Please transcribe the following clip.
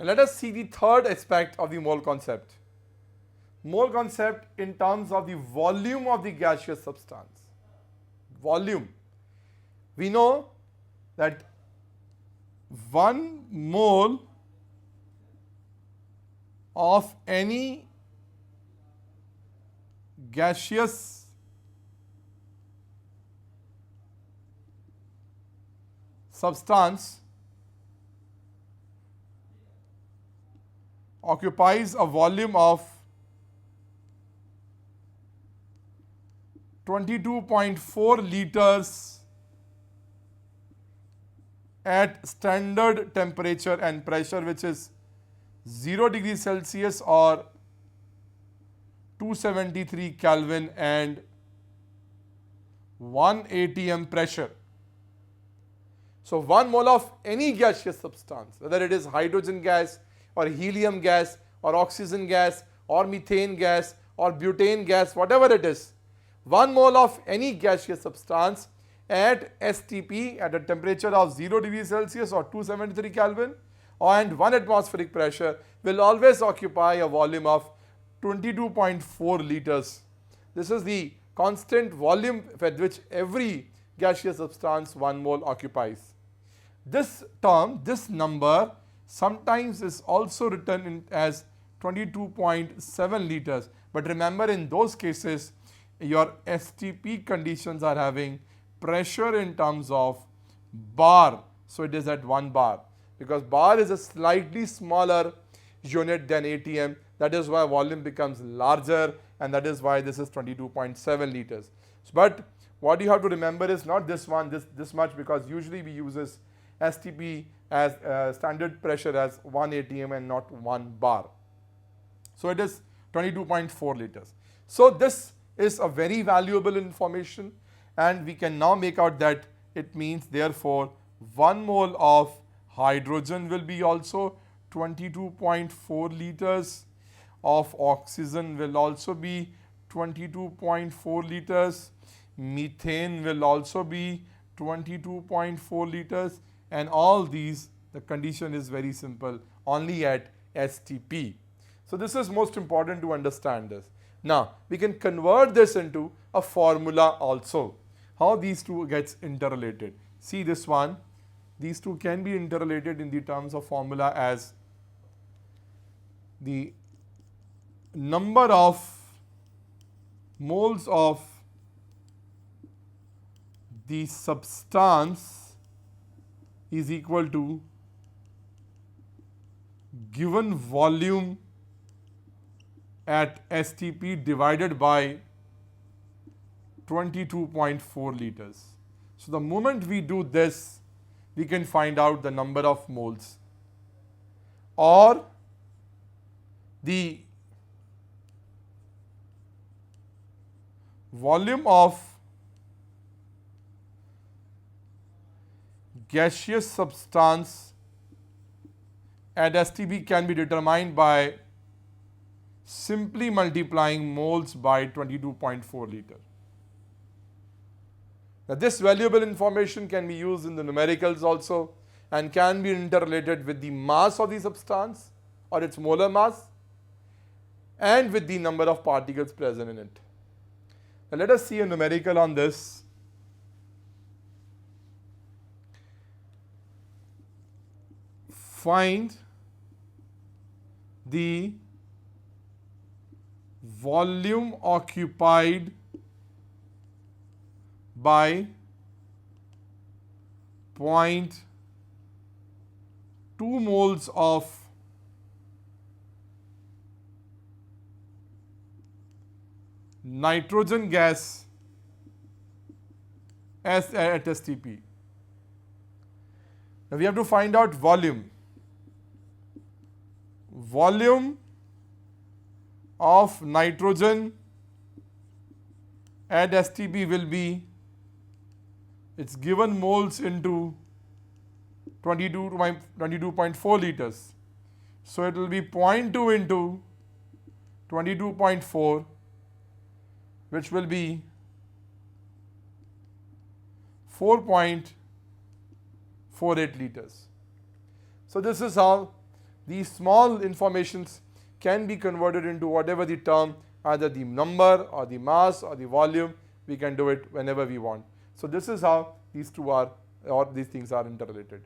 Let us see the third aspect of the mole concept. Mole concept in terms of the volume of the gaseous substance. Volume. We know that 1 mole of any gaseous substance occupies a volume of 22.4 liters at standard temperature and pressure, which is 0 degrees Celsius or 273 Kelvin and 1 atm pressure. So 1 mole of any gaseous substance, whether it is hydrogen gas or helium gas or oxygen gas or methane gas or butane gas, whatever it is, 1 mole of any gaseous substance at STP at a temperature of 0 degrees Celsius or 273 Kelvin and 1 atmospheric pressure will always occupy a volume of 22.4 liters. This is the constant volume with which every gaseous substance 1 mole occupies. This term, this number sometimes is also written in as 22.7 liters. But remember, in those cases, your STP conditions are having pressure in terms of bar. So it is at 1 bar, because bar is a slightly smaller unit than ATM. That is why volume becomes larger, and that is why this is 22.7 liters. But what you have to remember is not this one, this much, because usually we use STP as standard pressure as 1 atm and not 1 bar. So it is 22.4 liters. So this is a very valuable information, and we can now make out that it means therefore 1 mole of hydrogen will be also 22.4 liters, of oxygen will also be 22.4 liters, methane will also be 22.4 liters, and all these, the condition is very simple, only at STP. So this is most important to understand this. Now we can convert this into a formula also, how these two gets interrelated. See this one, these two can be interrelated in the terms of formula as the number of moles of the substance is equal to given volume at STP divided by 22.4 liters. So the moment we do this, we can find out the number of moles, or the volume of gaseous substance at STP can be determined by simply multiplying moles by 22.4 liter. Now this valuable information can be used in the numericals also, and can be interrelated with the mass of the substance or its molar mass and with the number of particles present in it. Now let us see a numerical on this. Find the volume occupied by 0.2 moles of nitrogen gas as at STP. Now we have to find out volume. Volume of nitrogen at STP will be, it's given moles into 22.4 liters. So it will be 0.2 into 22.4, which will be 4.48 liters. So this is how these small informations can be converted into whatever the term, either the number or the mass or the volume. We can do it whenever we want. So this is how these two are, or these things are interrelated.